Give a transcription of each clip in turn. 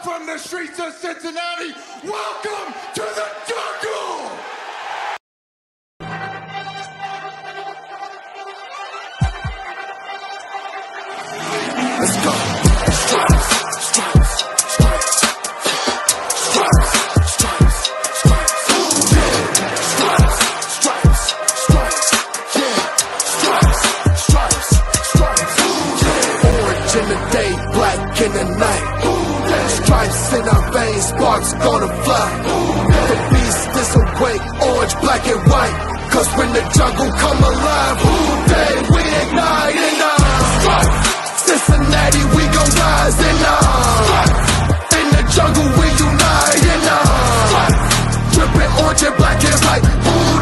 From the streets of Cincinnati, welcome to the jungle! Let's go. Stripes, stripes, stripes, stripes, stripes, stripes, yeah. Stripes, stripes, stripes, yeah. Stripes, stripes, stripes, yeah. Orange in the day, black in the night. Stripes in our veins, sparks gonna fly. The beast is awake, orange, black and white. Cause when the jungle come alive, day we ignite and Cincinnati, we gon' rise and in the jungle we unite and dripping orange and black and white.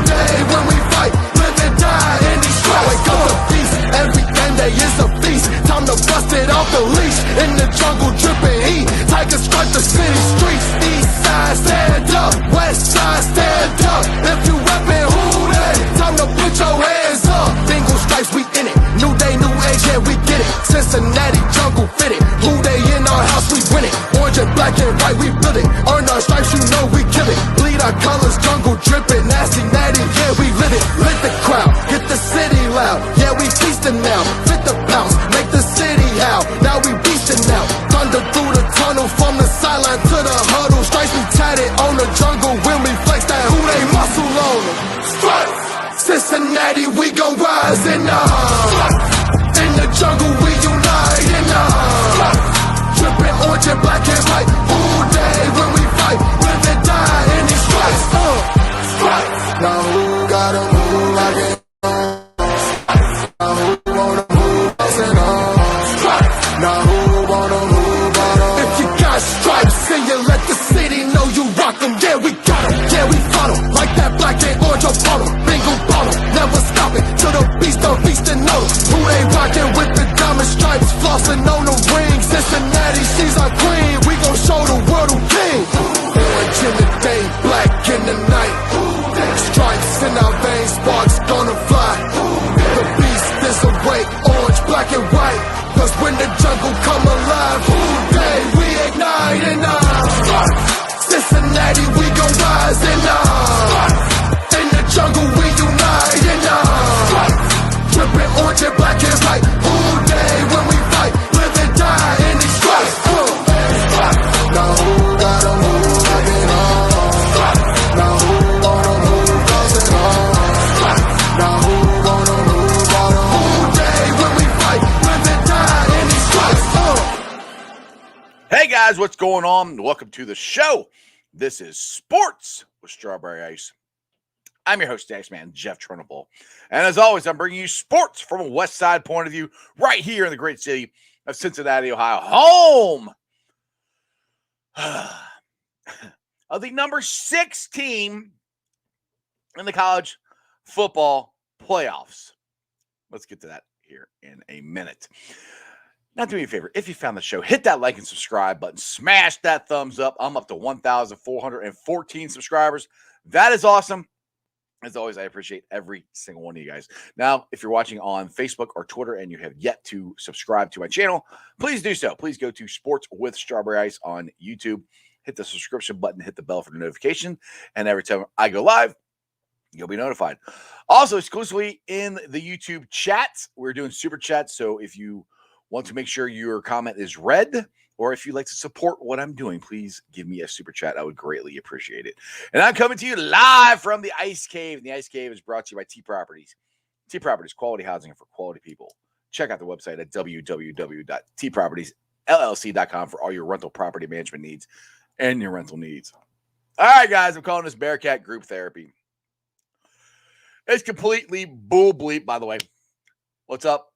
Day when we fight, live and die in these stripes. Wake up the beast, every game day is a feast. Time to bust it off the leash. In the jungle dripping heat, tigers strike the city streets. East side stand up, west side stand up. If you reppin' who they, time to put your hands up. Bingo stripes, we in it. New day, new age, yeah, we get it. Cincinnati jungle fitted. Who they in our house, we win it. Orange and black and white, we build it. Earn our stripes, you know we kill it. Bleed our colors, jungle dripping. Nasty, natty, yeah, we lit it. Lit the crowd, get the city loud. Yeah, we feasting now. Fit the pounce, make the city howl. Now we beastin' now. Thunder through the tunnel, from the sideline to the huddle. Stripes we tatted on the jungle when we flex that who they muscle on them. Stripes, Cincinnati, we gon' rise and in the jungle we unite and dripping orange and black and white. All day when we fight, live and die in these stripes. Stripes. Now who gotta move like it? Now who wanna move us and stripes. Now who wanna move on? If you got stripes and you let the city know you rock them, yeah we got them, yeah we fought them. Like that black and orange up on them, bingo bottom, never stop it till the beast and know them. Who they rockin' with the diamond stripes, flossing on the ring. Cincinnati, she's our queen, we gon' show the world who king. Orange in the day, black in the night. Stripes in our veins, sparks gonna fly. The beast is awake, orange, black and white. Cause when the jungle come alive, day we ignite and Cincinnati, we gon' rise and in the jungle we unite and dripping orange and black and white. All day when we fight, live and die in these stripes. Now who gotta move like it Now who wanna move us and Now who wanna move on all day when we fight, live and die in these stripes. Hey guys, what's going on? Welcome to the show. This is Sports with Strawberry Ice. I'm your host, Axeman Jeff Trunable. And as always, I'm bringing you sports from a West Side point of view right here in the great city of Cincinnati, Ohio, home of the number 6 team in the college football playoffs. Let's get to that here in a minute. Now, do me a favor. If you found the show, hit that like and subscribe button. Smash that thumbs up. I'm up to 1,414 subscribers. That is awesome. As always, I appreciate every single one of you guys. Now, if you're watching on Facebook or Twitter and you have yet to subscribe to my channel, please do so. Please go to Sports with Strawberry Ice on YouTube. Hit the subscription button, hit the bell for the notification, and every time I go live, you'll be notified. Also, exclusively in the YouTube chats, we're doing super chats. So if you want to make sure your comment is read, or if you'd like to support what I'm doing, please give me a super chat. I would greatly appreciate it. And I'm coming to you live from the Ice Cave. And the Ice Cave is brought to you by T Properties. T Properties, quality housing for quality people. Check out the website at www.tpropertiesllc.com for all your rental property management needs and your rental needs. All right, guys, I'm calling this Bearcat group therapy. It's completely bull bleep, by the way. What's up?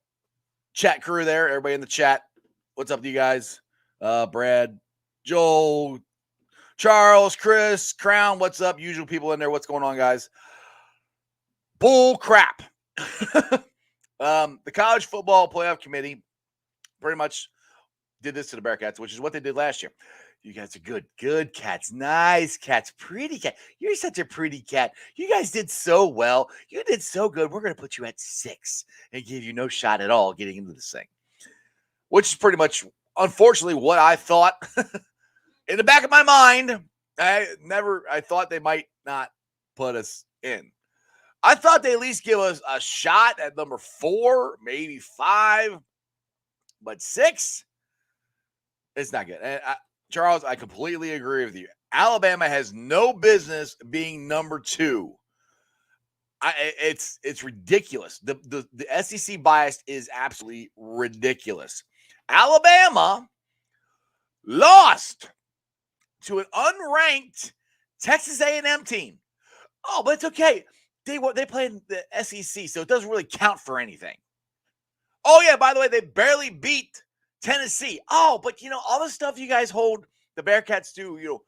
Chat crew there, everybody in the chat. What's up to you guys? Brad, Joel, Charles, Chris, Crown, what's up? Usual people in there. What's going on, guys? Bull crap. The College Football Playoff Committee pretty much did this to the Bearcats, which is what they did last year. You guys are good cats, nice cats, pretty cat. You're such a pretty cat. You guys did so well. You did so good. We're going to put you at 6 and give you no shot at all getting into this thing, which is pretty much, unfortunately, what I thought in the back of my mind, I thought they might not put us in. I thought they at least give us a shot at number 4, maybe 5, but 6, it's not good. And Charles, I completely agree with you. Alabama has no business being number 2. It's ridiculous. The SEC bias is absolutely ridiculous. Alabama lost to an unranked Texas A&M team. Oh, but it's okay. They played in the SEC, so it doesn't really count for anything. Oh yeah, by the way, they barely beat Tennessee. Oh, but all the stuff you guys hold the Bearcats to,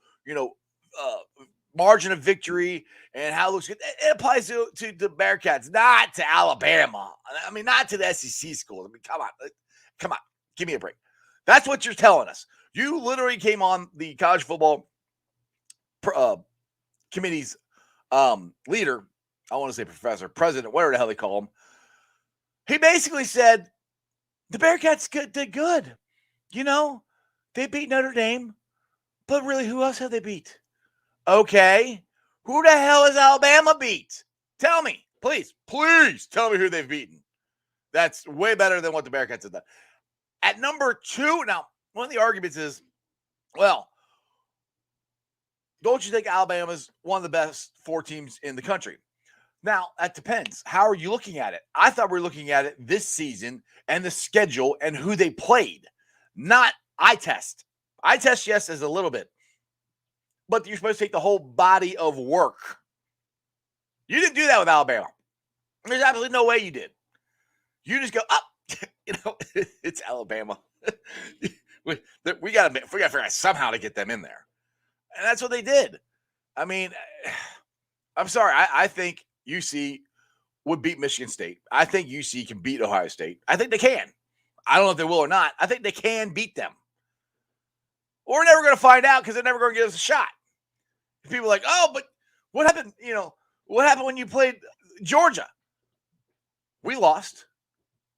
margin of victory and how it looks good. It applies to the Bearcats, not to Alabama. I mean, not to the SEC schools. I mean, come on, give me a break. That's what you're telling us. You literally came on the college football committee's leader. I want to say professor, president, whatever the hell they call him. He basically said the Bearcats did good. They beat Notre Dame, but really, who else have they beat? Okay, who the hell has Alabama beat? Tell me, please tell me who they've beaten. That's way better than what the Bearcats have done. At number 2, now, one of the arguments is, well, don't you think Alabama's one of the best 4 teams in the country? Now, that depends. How are you looking at it? I thought we were looking at it this season and the schedule and who they played, not eye test. Eye test, yes, is a little bit. But you're supposed to take the whole body of work. You didn't do that with Alabama. There's absolutely no way you did. You just go, it's Alabama. we got to figure out somehow to get them in there. And that's what they did. I mean, I'm sorry. I think UC would beat Michigan State. I think UC can beat Ohio State. I think they can. I don't know if they will or not. I think they can beat them. We're never going to find out because they're never going to give us a shot. People are like, oh, but what happened? What happened when you played Georgia? We lost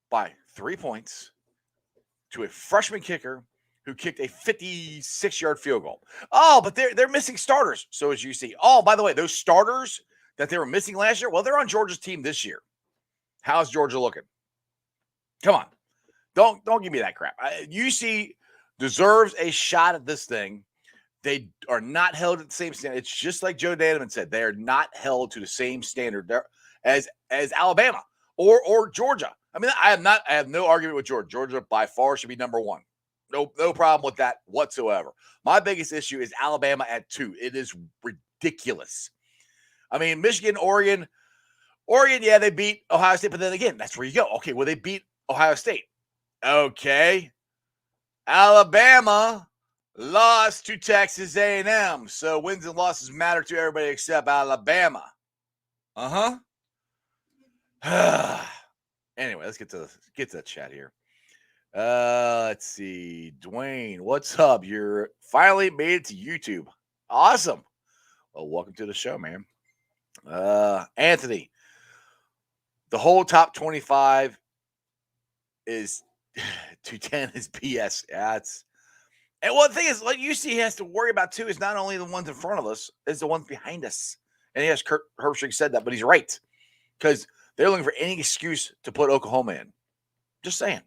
by 3 points to a freshman kicker who kicked a 56-yard field goal. Oh, but they're missing starters. So as you see. Oh, by the way, those starters that they were missing last year, well, they're on Georgia's team this year. How's Georgia looking? Come on. Don't give me that crap. UC deserves a shot at this thing. They are not held at the same standard. It's just like Joe Danneman said. They are not held to the same standard as Alabama or Georgia. I mean, I have no argument with Georgia. Georgia by far should be number 1. No problem with that whatsoever. My biggest issue is Alabama at 2. It is ridiculous. I mean, Michigan, Oregon, yeah, they beat Ohio State, but then again, that's where you go. Okay, well, they beat Ohio State. Okay. Alabama lost to Texas A&M. So wins and losses matter to everybody except Alabama. Anyway, let's get to the chat here. Let's see. Dwayne, what's up? You're finally made it to YouTube. Awesome. Well, welcome to the show, man. Anthony, the whole top 25 is 210 is BS. Yeah, and one thing is, like UC has to worry about too is not only the ones in front of us, it's the ones behind us. And yes, Kurt Herbstreit said that, but he's right because they're looking for any excuse to put Oklahoma in. Just saying.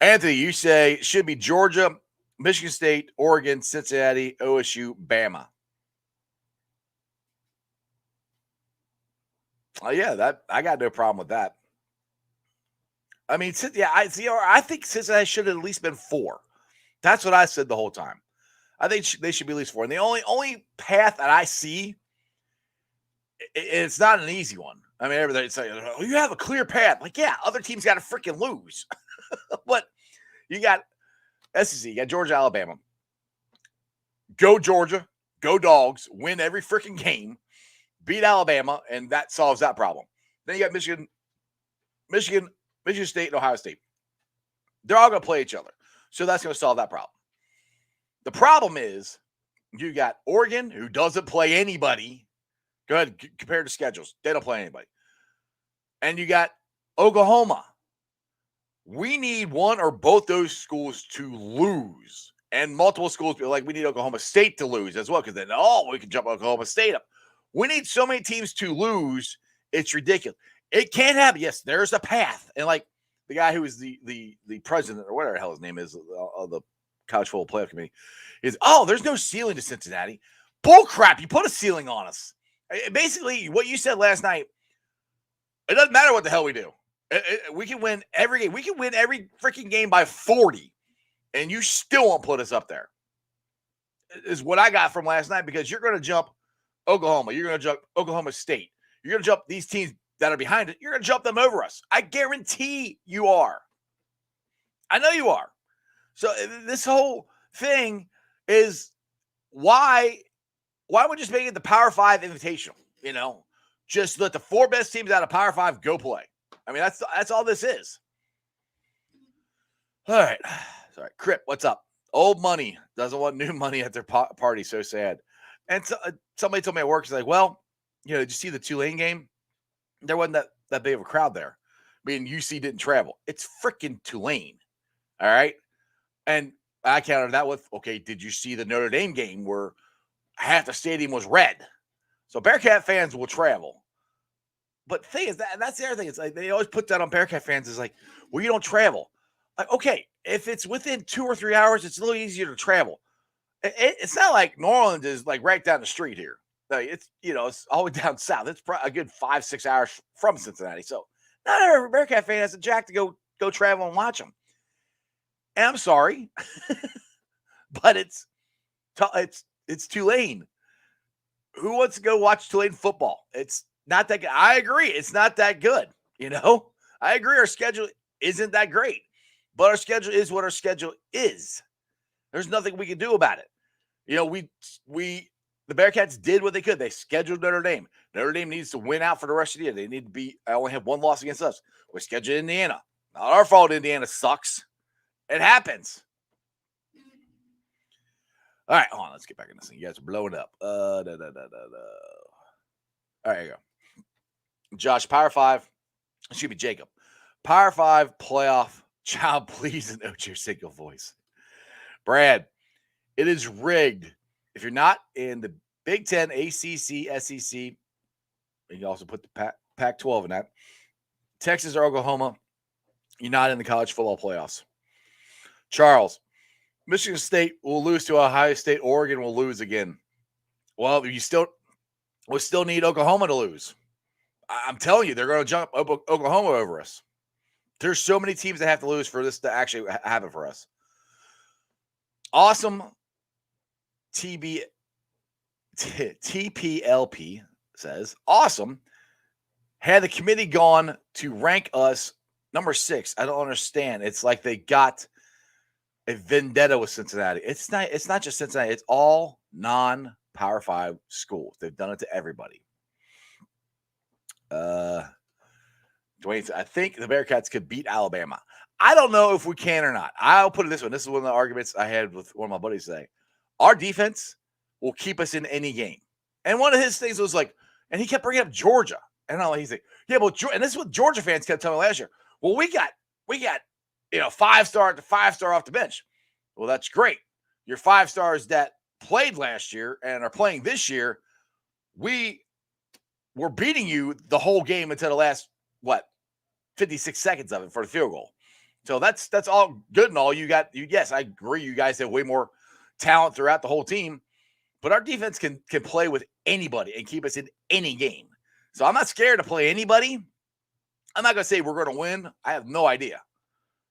Anthony, you say it should be Georgia, Michigan State, Oregon, Cincinnati, OSU, Bama. Oh yeah, that I got no problem with that. I mean, I think Cincinnati should have at least been 4. That's what I said the whole time. I think they should be at least 4. And the only path that I see, it's not an easy one. I mean, everybody's saying, oh, you have a clear path. Like, yeah, other teams got to freaking lose. But you got SEC, you got Georgia, Alabama. Go Georgia, go Dogs, win every freaking game, beat Alabama, and that solves that problem. Then you got Michigan State, and Ohio State. They're all going to play each other. So that's going to solve that problem. The problem is you got Oregon, who doesn't play anybody. Go ahead, compare the schedules. They don't play anybody. And you got Oklahoma. We need one or both those schools to lose And multiple schools be like, we need Oklahoma State to lose as well, because then, we can jump Oklahoma State up. We need so many teams to lose. It's ridiculous. It can't happen. Yes, there's a path. And like the guy who is the president or whatever the hell his name is of the College Football Playoff Committee is, there's no ceiling to Cincinnati. Bull crap. You put a ceiling on us. Basically, what you said last night, it doesn't matter what the hell we do. We can win every game. We can win every freaking game by 40. And you still won't put us up there, is what I got from last night, because you're going to jump Oklahoma. You're going to jump Oklahoma State. You're going to jump these teams that are behind it. You're going to jump them over us. I guarantee you are. I know you are. So this whole thing is why would we just make it the Power 5 Invitational? Just let the 4 best teams out of Power 5 go play. I mean, that's all this is. All right. Sorry, Crip, what's up? Old money doesn't want new money at their party. So sad. And so, somebody told me at work, he's like, well, did you see the Tulane game? There wasn't that big of a crowd there. I mean, UC didn't travel. It's freaking Tulane. All right. And I countered that with, okay, did you see the Notre Dame game where half the stadium was red? So Bearcat fans will travel. But the thing is, that's the other thing. It's like they always put that on Bearcat fans. It's like, well, you don't travel. Like, okay, if it's within 2 or 3 hours, it's a little easier to travel. It's not like New Orleans is like right down the street here. Like it's all the way down south. It's probably a good 5-6 hours from Cincinnati. So not every Bearcat fan has a jack to go travel and watch them. And I'm sorry, but it's Tulane. Who wants to go watch Tulane football? It's not that good. I agree. It's not that good. I agree. Our schedule isn't that great. But our schedule is what our schedule is. There's nothing we can do about it. The Bearcats did what they could. They scheduled Notre Dame. Notre Dame needs to win out for the rest of the year. They need to only have 1 loss against us. We scheduled Indiana. Not our fault Indiana sucks. It happens. All right, hold on. Let's get back in this thing. You guys are blowing up. All right, here you go. Josh, Power 5. It should be Jacob. Power 5 playoff. Child, please, and your single voice. Brad, it is rigged. If you're not in the Big Ten, ACC, SEC, you can also put the Pac-12 in that. Texas or Oklahoma, you're not in the college football playoffs. Charles, Michigan State will lose to Ohio State. Oregon will lose again. Well, we still need Oklahoma to lose. I'm telling you, they're going to jump Oklahoma over us. There's so many teams that have to lose for this to actually happen for us. Awesome TPLP says, awesome. Had the committee gone to rank us number 6, I don't understand. It's like they got a vendetta with Cincinnati. It's not just Cincinnati. It's all non-Power 5 schools. They've done it to everybody. Dwayne, I think the Bearcats could beat Alabama. I don't know if we can or not. I'll put it this way. This is one of the arguments I had with one of my buddies today. Our defense will keep us in any game. And one of his things was like, and he kept bringing up Georgia. And he's like, yeah, well, and this is what Georgia fans kept telling me last year. Well, we got 5-star to 5-star off the bench. Well, that's great. Your 5 stars that played last year and are playing this year, we were beating you the whole game until the last 56 seconds of it for the field goal. So that's all good and all. Yes, I agree. You guys have way more talent throughout the whole team, but our defense can play with anybody and keep us in any game. So I'm not scared to play anybody. I'm not going to say we're going to win. I have no idea,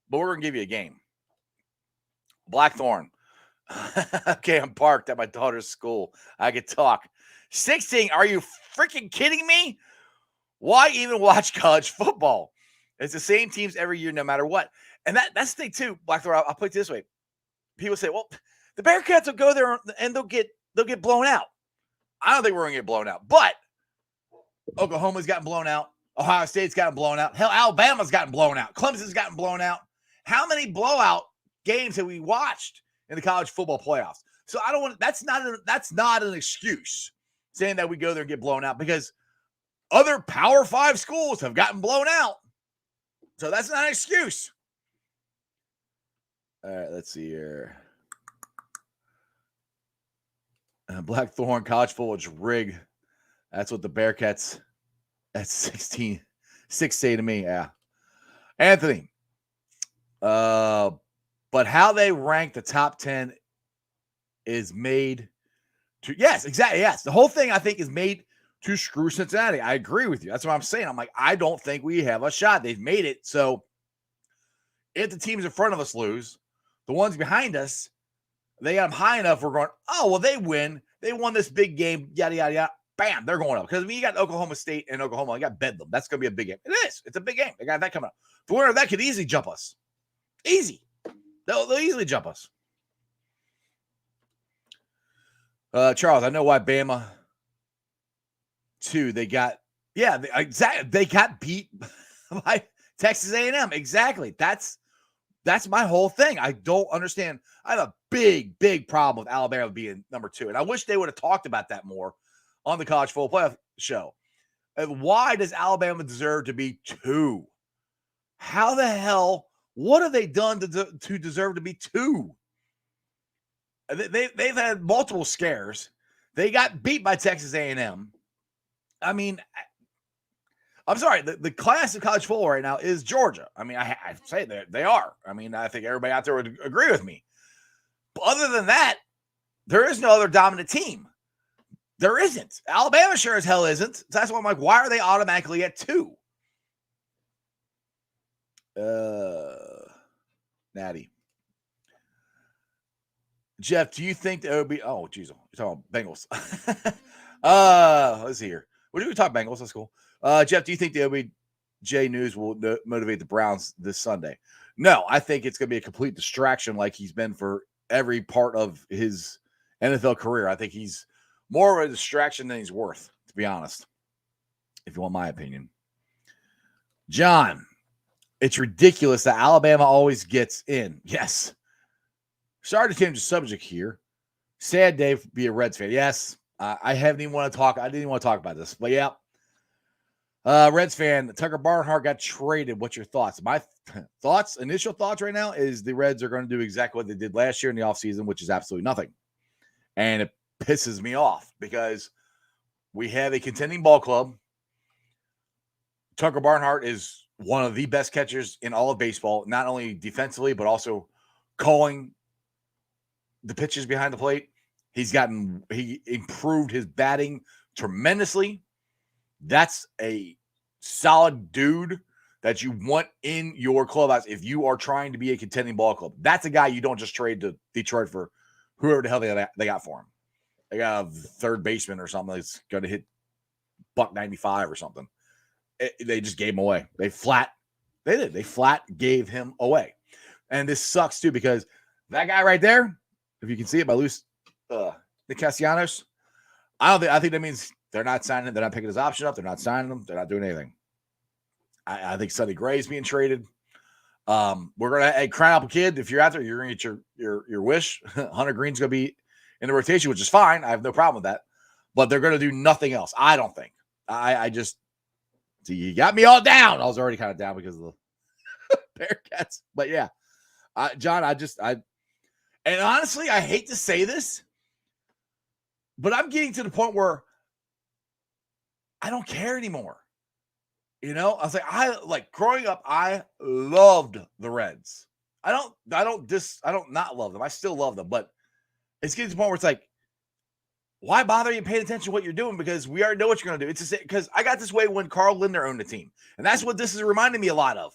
but we're going to give you a game. Blackthorn. Okay, I'm parked at my daughter's school. I could talk. 16. Are you freaking kidding me? Why even watch college football? It's the same teams every year, no matter what. And that's the thing too, Blackthorn. I'll put it this way. People say, well, the Bearcats will go there and they'll get blown out. I don't think we're going to get blown out, but Oklahoma's gotten blown out. Ohio State's gotten blown out. Hell, Alabama's gotten blown out. Clemson's gotten blown out. How many blowout games have we watched in the college football playoffs? So I don't want. That's not an excuse saying that we go there and get blown out, because other Power 5 schools have gotten blown out. So that's not an excuse. All right, let's see here. Blackthorn College Football is rigged. That's what the Bearcats at 16, 6 say to me. Yeah. Anthony. But how they rank the top 10 is made to, yes, exactly. Yes. The whole thing I think is made to screw Cincinnati. I agree with you. That's what I'm saying. I'm like, I don't think we have a shot. They've made it. So if the teams in front of us lose, the ones behind us, they got them high enough. We're going, oh, well, they win. They won this big game, yada, yada, yada. Bam, they're going up. Because you got Oklahoma State and Oklahoma. You got Bedlam. That's going to be a big game. It is. It's a big game. They got that coming up. The winner of that could easily jump us. Easy. They'll easily jump us. Charles, I know why Bama 2, they got beat by Texas A&M. Exactly. That's my whole thing. I don't understand. I have a big problem with Alabama being number 2. And I wish they would have talked about that more on the College Football Playoff show. And why does Alabama deserve to be 2? How the hell, what have they done to deserve to be 2? They've had multiple scares. They got beat by Texas A&M. I mean, I'm sorry. The class of college football right now is Georgia. I mean, I say they are. I mean, I think everybody out there would agree with me. But other than that, there is no other dominant team. There isn't. Alabama sure as hell isn't. So that's why I'm like, why are they automatically at 2? Natty. Jeff, do you think that it would be? Oh, geez, you're talking about Bengals. Let's see here. What do we talk Bengals? That's cool. Jeff, do you think the OBJ news will motivate the Browns this Sunday? No, I think it's going to be a complete distraction, like he's been for every part of his NFL career. I think he's more of a distraction than he's worth, to be honest. If you want my opinion, John, it's ridiculous that Alabama always gets in. Yes. Sorry to change the subject here. Sad day to be a Reds fan. Yes, I didn't even want to talk about this, but yeah. Reds fan, Tucker Barnhart got traded. What's your thoughts? My initial thoughts right now is the Reds are going to do exactly what they did last year in the offseason, which is absolutely nothing. And it pisses me off because we have a contending ball club. Tucker Barnhart is one of the best catchers in all of baseball, not only defensively, but also calling the pitches behind the plate. He improved his batting tremendously. That's a solid dude that you want in your clubhouse if you are trying to be a contending ball club. That's a guy you don't just trade to Detroit for whoever the hell they got for him. They got a third baseman or something that's going to hit $195 or something. They just gave him away. They flat gave him away. And this sucks too because that guy right there, if you can see it by Luis Nick Castellanos, I think that means they're not signing him. They're not picking his option up. They're not signing him. They're not doing anything. I think Sonny Gray is being traded. We're gonna Crown Apple Kid. If you're out there, you're gonna get your wish. Hunter Green's gonna be in the rotation, which is fine. I have no problem with that. But they're gonna do nothing else. I don't think. I just you got me all down. I was already kind of down because of the Bearcats. But yeah, John, and honestly, I hate to say this, but I'm getting to the point where I don't care anymore. You know, I was like, growing up, I loved the Reds. I don't not love them. I still love them, but it's getting to the point where it's like, why bother you paying attention to what you're doing? Because we already know what you're going to do. It's just because I got this way when Carl Lindner owned the team. And that's what this is reminding me a lot of.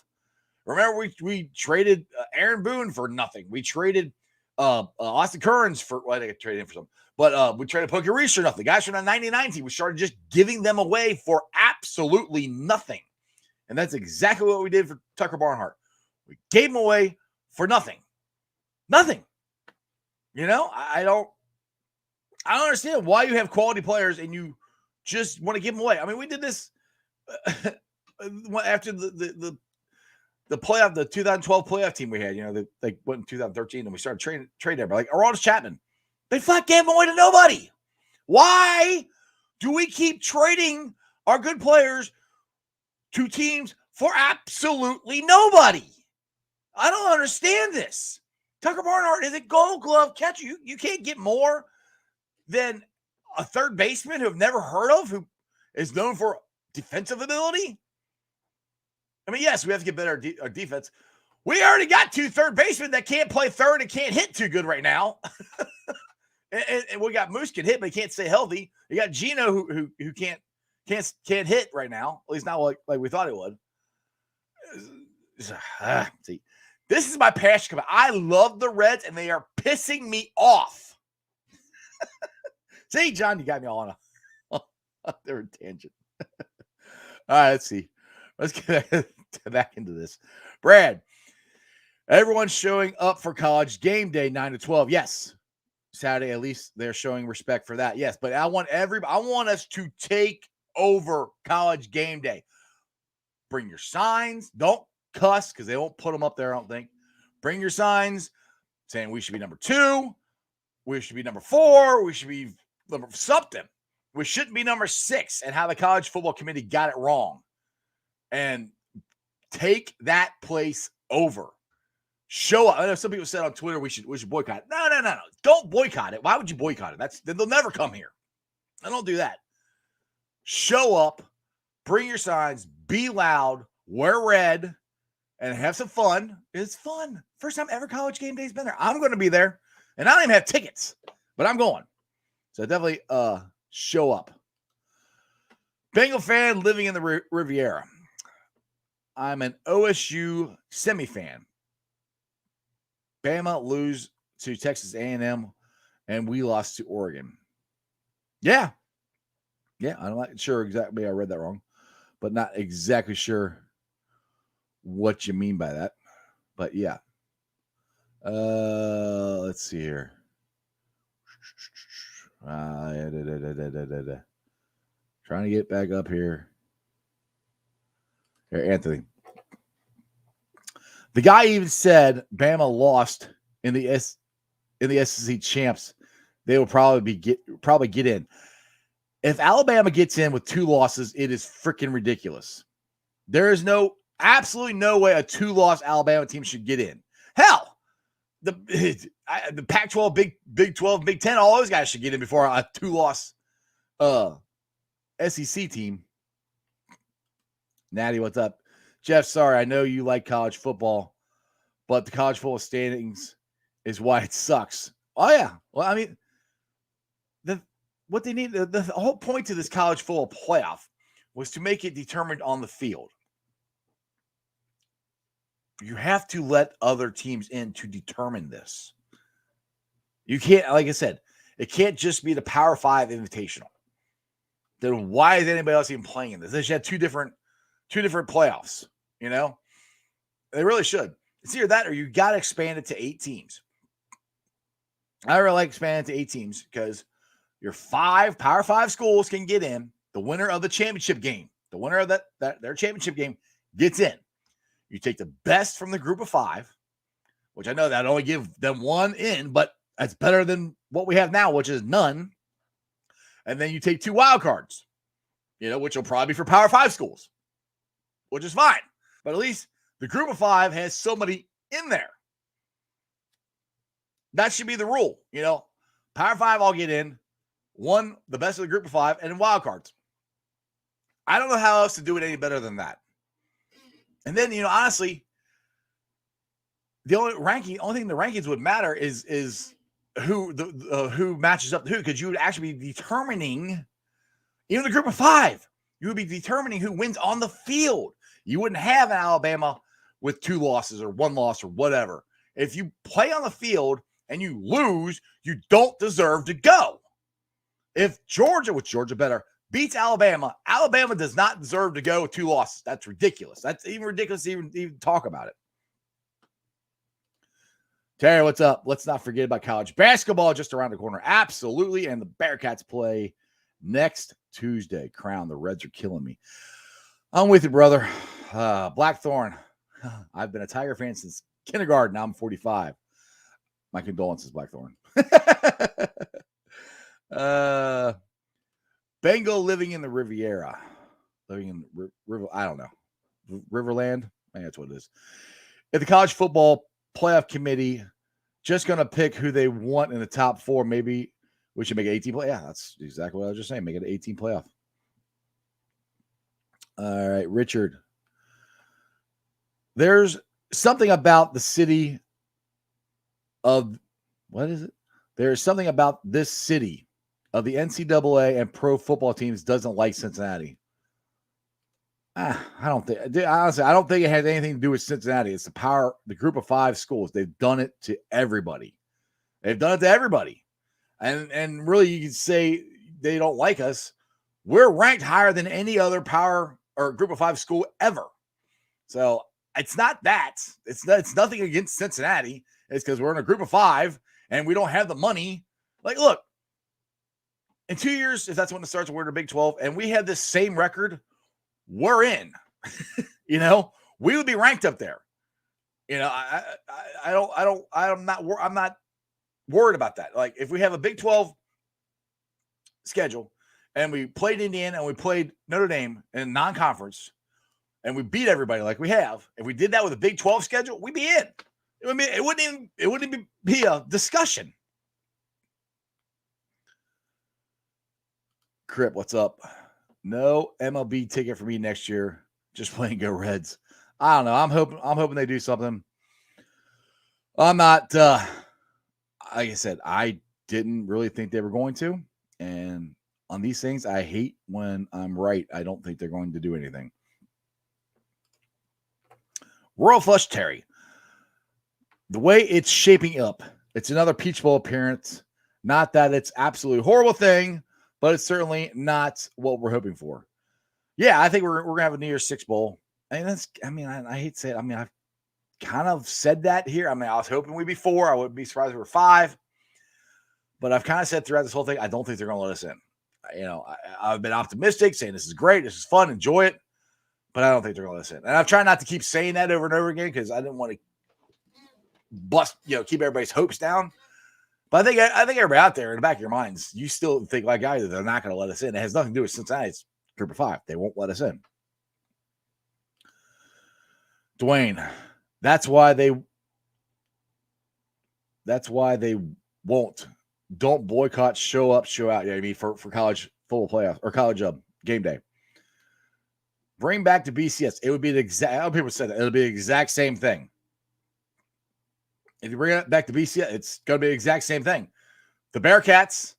Remember, we traded Aaron Boone for nothing. We traded Austin Kearns for, well, they traded him for something. But we traded Pokey Reese for nothing. Guys from the 99 team, we started just giving them away for absolutely nothing. And that's exactly what we did for Tucker Barnhart. We gave him away for nothing. Nothing. You know, I don't understand why you have quality players and you just want to give them away. I mean, we did this after the playoff, the 2012 playoff team we had. You know, they went in 2013 and we started trading everybody. Like Aroldis Chapman, they flat gave him away to nobody. Why do we keep trading our good players to teams for absolutely nobody? I don't understand this. Tucker Barnhart is a Gold Glove catcher. You can't get more than a third baseman who I've never heard of, who is known for defensive ability. I mean, yes, we have to get better at our defense. We already got 2 third basemen that can't play third and can't hit too good right now. and we got Moose can hit, but he can't stay healthy. You got Gino who can't hit right now. At least not like we thought he would. See, this is my passion. I love the Reds, and they are pissing me off. See, John, you got me all on a tangent. All right, let's see. Let's get back into this. Brad, everyone's showing up for College game day 9 to 12. Yes. Saturday, at least they're showing respect for that. Yes, but I want us to take over College game day. Bring your signs. Don't cuss because they won't put them up there, I don't think. Bring your signs saying we should be number 2. We should be number 4. We should be number something. We shouldn't be number 6 and how the College Football Committee got it wrong. And take that place over. Show up. I know some people said on Twitter we should boycott it. No. Don't boycott it. Why would you boycott it? They'll never come here. I don't do that. Show up, bring your signs, be loud, wear red, and have some fun. It's fun. First time ever College game day's been there. I'm going to be there, and I don't even have tickets, but I'm going. So definitely show up. Bengal fan living in the Riviera. I'm an OSU semi-fan. Bama lose to Texas A&M, and we lost to Oregon. Yeah, I'm not sure exactly. I read that wrong, but not exactly sure what you mean by that. But yeah. Let's see here. Trying to get back up here. Here, Anthony. The guy even said Bama lost in the SEC champs. They will probably get in. If Alabama gets in with 2 losses, it is freaking ridiculous. There is absolutely no way a 2-loss Alabama team should get in. Hell, the Pac-12, Big 12, Big 10, all those guys should get in before a 2-loss SEC team. Natty, what's up? Jeff, sorry, I know you like college football, but the college football standings is why it sucks. Oh, yeah. Well, I mean, what they need, the whole point to this college football playoff was to make it determined on the field. You have to let other teams in to determine this. You can't, like I said, it can't just be the Power 5 Invitational. Then why is anybody else even playing in this? They should have two different playoffs, you know? They really should. It's either that or you got to expand it to 8 teams. I really like expanding it to 8 teams because your 5 Power 5 schools can get in. The winner of the championship game, the winner of their championship game gets in. You take the best from the group of 5, which I know that only give them 1 in, but that's better than what we have now, which is none. And then you take 2 wild cards, which will probably be for Power 5 schools, which is fine. But at least the group of 5 has somebody in there. That should be the rule. Power 5 all get in. 1, the best of the group of 5, and then wild cards. I don't know how else to do it any better than that. And then, honestly, the only thing the rankings would matter is who matches up to who, because you would actually be determining, even the group of 5, you would be determining who wins on the field. You wouldn't have an Alabama with 2 losses or 1 loss or whatever. If you play on the field and you lose, you don't deserve to go. If Georgia, which Georgia better, beats Alabama, Alabama does not deserve to go with 2 losses. That's ridiculous. That's even ridiculous to even talk about it. Terry, what's up? Let's not forget about college basketball just around the corner. Absolutely. And the Bearcats play next Tuesday. Crown, the Reds are killing me. I'm with you, brother. Blackthorn. I've been a Tiger fan since kindergarten. Now I'm 45. My condolences, Blackthorn. Bengal living in the Riviera. Living in River, I don't know. Riverland? I think that's what it is. If the college football playoff committee just going to pick who they want in the top 4, maybe We should make an 18 play. Yeah, that's exactly what I was just saying. Make it an 18 playoff. All right, Richard. There's something about the city of what is it? There's something about this city of the NCAA and pro football teams doesn't like Cincinnati. I don't think, honestly, I don't think it has anything to do with Cincinnati. It's the group of 5 schools. They've done it to everybody. They've done it to everybody. And really, you could say they don't like us. We're ranked higher than any other power or group of 5 school ever. So it's not that. It's nothing against Cincinnati. It's because we're in a group of 5 and we don't have the money. Like, look, in 2 years, if that's when it starts, we're in the Big 12, and we have this same record, we're in. We would be ranked up there. I'm not worried about that. Like, if we have a Big 12 schedule and we played Indiana and we played Notre Dame in non-conference and we beat everybody like we have, if we did that with a Big 12 schedule, we'd be in. It wouldn't even be a discussion. Crip, what's up? No MLB ticket for me next year. Just playing Go Reds. I don't know. I'm hoping they do something. I'm not. Like I said, I didn't really think they were going to. And on these things, I hate when I'm right. I don't think they're going to do anything. Royal Flush Terry. The way it's shaping up, it's another Peach Bowl appearance. Not that it's absolutely horrible thing, but it's certainly not what we're hoping for. Yeah, I think we're gonna have a New Year's Six Bowl. And I hate to say it. I've kind of said that here. I was hoping we'd be 4. I wouldn't be surprised if we were 5. But I've kind of said throughout this whole thing, I don't think they're gonna let us in. I've been optimistic, saying this is great, this is fun, enjoy it. But I don't think they're gonna let us in. And I've tried not to keep saying that over and over again because I didn't want to keep everybody's hopes down. But I think everybody out there in the back of your minds, you still think like I do, they're not going to let us in. It has nothing to do with Cincinnati. It's group of 5. They won't let us in. Dwayne, that's why they won't. Don't boycott, show up, show out. Yeah, I mean for college football playoffs or college game day. Bring back to BCS. It would be the exact. Other people said that it would be the exact same thing. If you bring it back to BCS, it's going to be the exact same thing. The Bearcats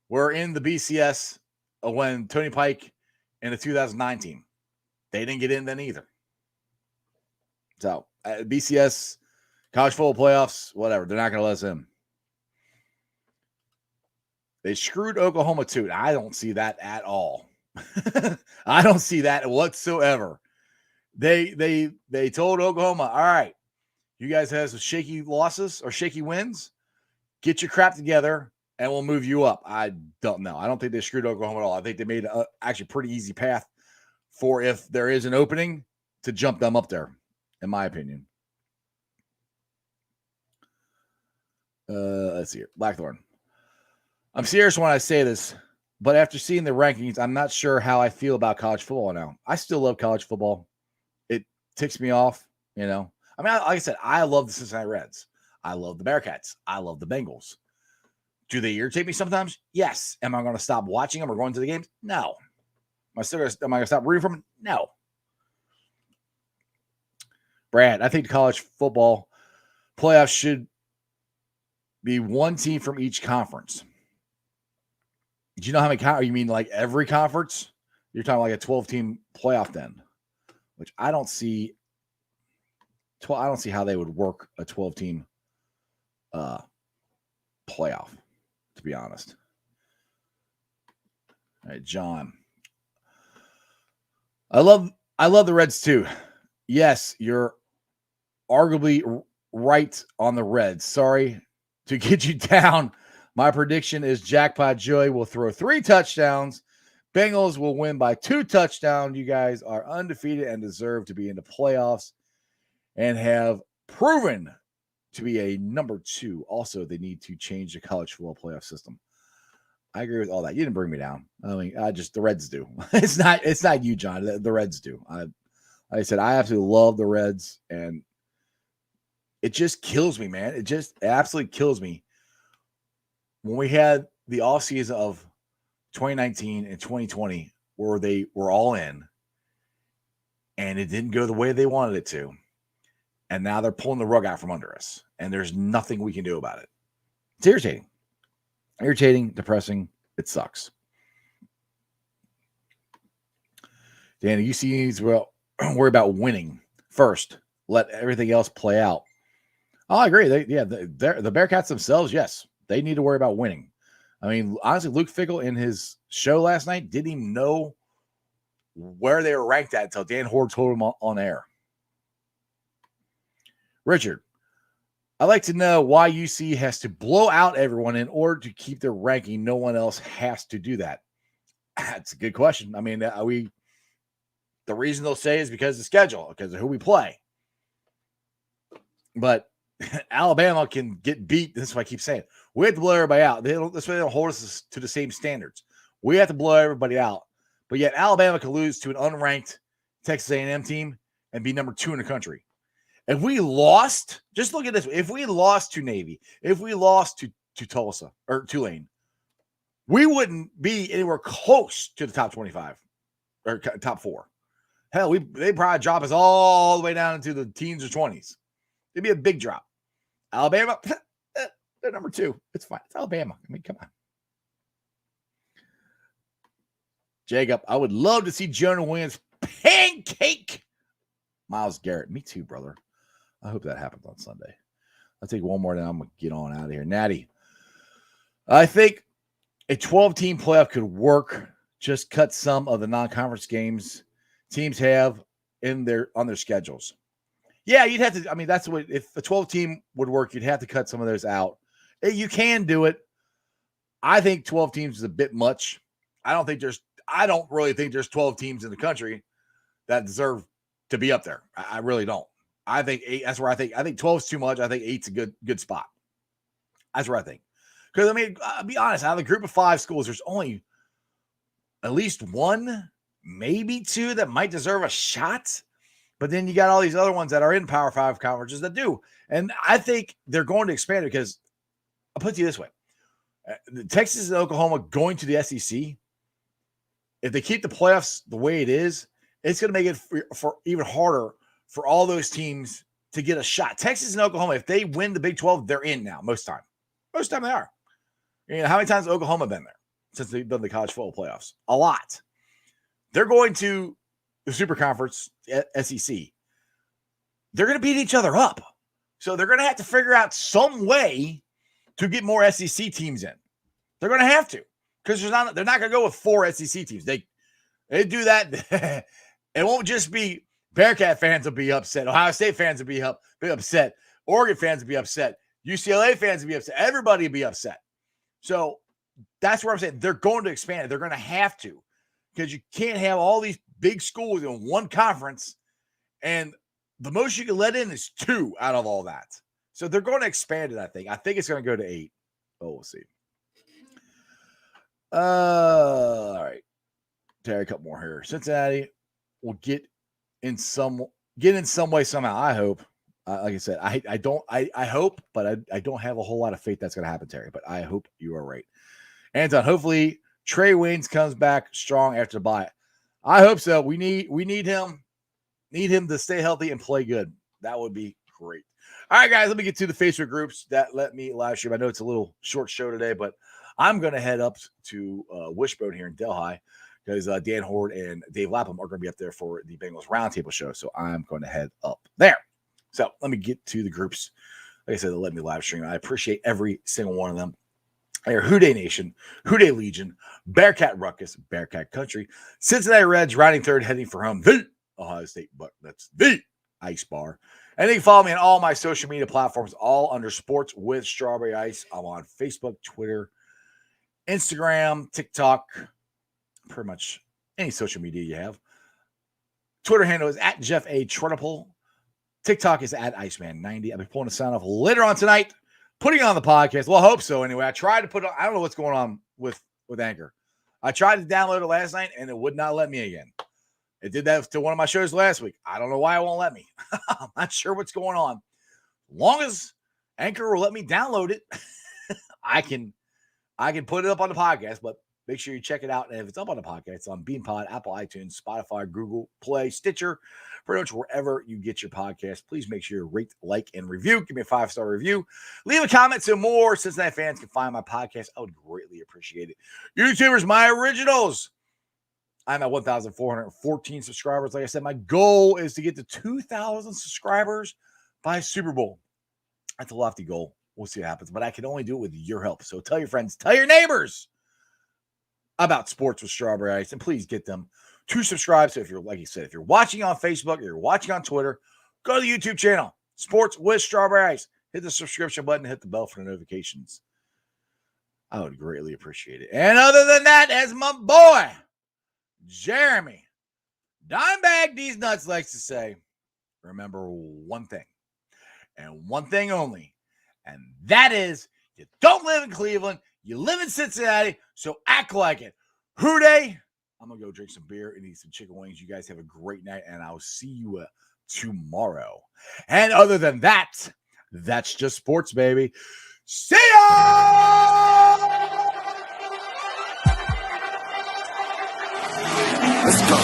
were in the BCS when Tony Pike in the 2019. They didn't get in then either. So, BCS, college football playoffs, whatever. They're not going to let us in. They screwed Oklahoma too. I don't see that at all. I don't see that whatsoever. They told Oklahoma, all right, you guys have some shaky losses or shaky wins. Get your crap together, and we'll move you up. I don't know. I don't think they screwed Oklahoma at all. I think they made a actually pretty easy path for if there is an opening to jump them up there, in my opinion. Let's see here. Blackthorn. I'm serious when I say this, but after seeing the rankings, I'm not sure how I feel about college football now. I still love college football. It ticks me off, like I said, I love the Cincinnati Reds. I love the Bearcats. I love the Bengals. Do they irritate me sometimes? Yes. Am I going to stop watching them or going to the games? No. Am I going to stop rooting for them? No. Brad, I think the college football playoffs should be one team from each conference. Do you know how many? You mean like every conference? You're talking like a 12-team playoff then, which I don't see. I don't see how they would work a 12-team playoff, to be honest. All right, John. I love the Reds too. Yes, you're arguably right on the Reds. Sorry to get you down. My prediction is Jackpot Joey will throw 3 touchdowns. Bengals will win by 2 touchdowns. You guys are undefeated and deserve to be in the playoffs and have proven to be a number 2. Also, they need to change the college football playoff system. I agree with all that. You didn't bring me down. The Reds do. It's not you, John. The Reds do. Like I said, I absolutely love the Reds, and it just kills me, man. It absolutely kills me when we had the offseason of 2019 and 2020 where they were all in and it didn't go the way they wanted it to. And now they're pulling the rug out from under us. And there's nothing we can do about it. It's irritating. Irritating, depressing. It sucks. Danny, you see, well, worry about winning first. Let everything else play out. Oh, I agree. The Bearcats themselves, yes, they need to worry about winning. I mean, honestly, Luke Fickle in his show last night didn't even know where they were ranked at until Dan Hoard told him on air. Richard, I'd like to know why UC has to blow out everyone in order to keep their ranking. No one else has to do that. That's a good question. I mean, the reason they'll say is because of the schedule, because of who we play. But Alabama can get beat. This is what I keep saying. We have to blow everybody out. That's why they don't hold us to the same standards. We have to blow everybody out. But yet Alabama can lose to an unranked Texas A&M team and be number 2 in the country. If we lost, just look at this. If we lost to Navy, if we lost to Tulsa or Tulane, we wouldn't be anywhere close to the top 25 or top 4. Hell, they'd probably drop us all the way down into the teens or 20s. It'd be a big drop. Alabama, they're number 2. It's fine. It's Alabama. I mean, come on. Jacob, I would love to see Jonah Williams pancake Myles Garrett. Me too, brother. I hope that happens on Sunday. I'll take one more, then I'm going to get on out of here. Natty, I think a 12-team playoff could work. Just cut some of the non-conference games teams have on their schedules. Yeah, you'd have to. I mean, that's what, if a 12-team would work, you'd have to cut some of those out. You can do it. I think 12 teams is a bit much. I don't really think there's 12 teams in the country that deserve to be up there. I really don't. I think 8, that's where I think 12 is too much. I think 8's a good spot. That's where I think. Because, I mean, I'll be honest, out of the group of 5 schools, there's only at least 1, maybe 2 that might deserve a shot. But then you got all these other ones that are in Power 5 conferences that do. And I think they're going to expand it because I'll put it to you this way. Texas and Oklahoma going to the SEC, if they keep the playoffs the way it is, it's going to make it for even harder for all those teams to get a shot. Texas and Oklahoma, if they win the Big 12, they're in now most time. Most time they are. You know, how many times has Oklahoma been there since they've done the college football playoffs? A lot. They're going to the Super Conference, SEC. They're going to beat each other up. So they're going to have to figure out some way to get more SEC teams in. They're going to have to, because they're not going to go with 4 SEC teams. They do that. It won't just be Bearcat fans will be upset. Ohio State fans will be upset. Oregon fans will be upset. UCLA fans will be upset. Everybody will be upset. So that's where I'm saying they're going to expand it. They're going to have to, because you can't have all these big schools in one conference, and the most you can let in is 2 out of all that. So they're going to expand it, I think. I think it's going to go to 8. Oh, we'll see. All right. Terry, a couple more here. Cincinnati will get in some way somehow. I hope. Like I said, I hope, but I don't have a whole lot of faith that's going to happen, Terry. But I hope you are right. Anton, hopefully Trey Waynes comes back strong after the bye. I hope so. We need him. Need him to stay healthy and play good. That would be great. All right, guys, let me get to the Facebook groups that let me live stream. I know it's a little short show today, but I'm going to head up to Wishbone here in Delhi because Dan Hoard and Dave Lapham are going to be up there for the Bengals Roundtable show. So I'm going to head up there. So let me get to the groups. Like I said, they let me live stream. I appreciate every single one of them. They're Houday Nation, Houday Legion, Bearcat Ruckus, Bearcat Country, Cincinnati Reds riding third, heading for home, the Ohio State Buck. That's the Ice Bar. And you can follow me on all my social media platforms, all under Sports with Strawberry Ice. I'm on Facebook, Twitter, Instagram, TikTok, pretty much any social media you have. Twitter handle is at Jeff A. Trunapple. TikTok is at Iceman90. I'll be pulling a sign off later on tonight, putting it on the podcast. Well, I hope so anyway. I tried to put it on. I don't know what's going on with Anchor. I tried to download it last night, and it would not let me again. It did that to one of my shows last week. I don't know why it won't let me. I'm not sure what's going on. As long as Anchor will let me download it, I can I can put it up on the podcast, but make sure you check it out. And if it's up on the podcast, it's on BeanPod, Apple iTunes, Spotify, Google Play, Stitcher, pretty much wherever you get your podcast. Please make sure you rate, like, and review. Give me a 5-star review. Leave a comment so more Cincinnati fans can find my podcast. I would greatly appreciate it. YouTubers, my originals. I'm at 1,414 subscribers. Like I said, my goal is to get to 2,000 subscribers by Super Bowl. That's a lofty goal. We'll see what happens, but I can only do it with your help. So tell your friends, tell your neighbors about Sports with Strawberry Ice, and please get them to subscribe. So if you're, like you said, if you're watching on Facebook or you're watching on Twitter, go to the YouTube channel, Sports with Strawberry Ice. Hit the subscription button, hit the bell for the notifications. I would greatly appreciate it. And other than that, as my boy, Jeremy Dimebag These Nuts likes to say, remember one thing, and one thing only, and that is, you don't live in Cleveland, you live in Cincinnati, so act like it. Hooday! I'm going to go drink some beer and eat some chicken wings. You guys have a great night, and I'll see you tomorrow. And other than that, that's just sports, baby. See ya! Let's go.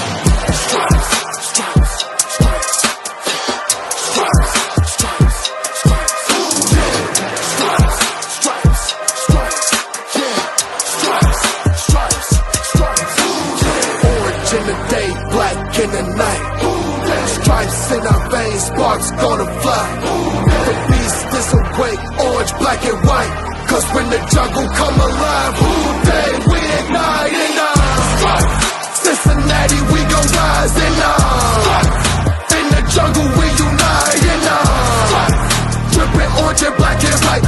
In the day, black in the night. Stripes in our veins, sparks gonna fly. The beast is awake, orange, black and white. Cause when the jungle come alive, day we ignite in Cincinnati, we gon' rise in the jungle, we unite in dripping orange and black and white.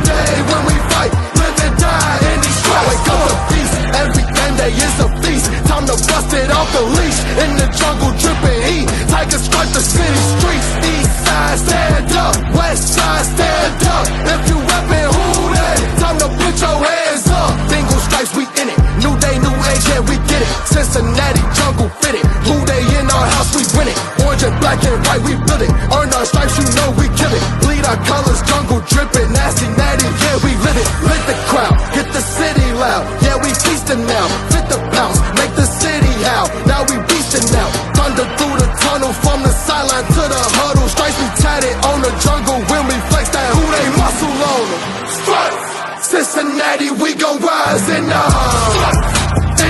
Day when we fight, live and die in these stripes. Wake up the beast, every game day is a feast. Time to bust it off the leash. In the jungle, dripping heat. Tigers strike the city streets. East side, stand up. West side, stand up. If you reppin' who they, time to put your hands up. Dingle stripes, we in it. New day, new age, yeah, we get it. Cincinnati, jungle fitted. Who they in our house, we win it. Orange and black and white, we build it. Earn our stripes, you know we kill it. Bleed our colors, jungle dripping. Nasty, natty, yeah, we live it. Lit the crowd, get the city loud. Yeah, we feasting now. Fit the pounce, make the city howl. Now we beastin' now. Thunder through the tunnel, from the sideline to the huddle. Stripes we tatted on the jungle when we flex that who they muscle on them. Stripes, Cincinnati, we gon' rise in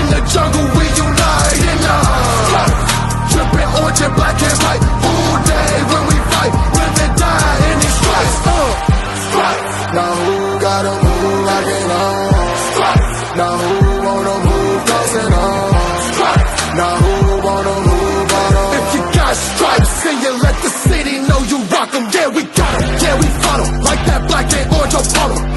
the jungle, we unite in dripping orange and black and white. All day when we fight, live and die in these stripes. Stripes. Now who gotta move like it on? Stripes. Now who wanna move crossing on? Stripes. Now who wanna move on? If you got stripes and you let the city know you rock 'em, yeah we got 'em, yeah we fought 'em. Like that black and orange Apollo.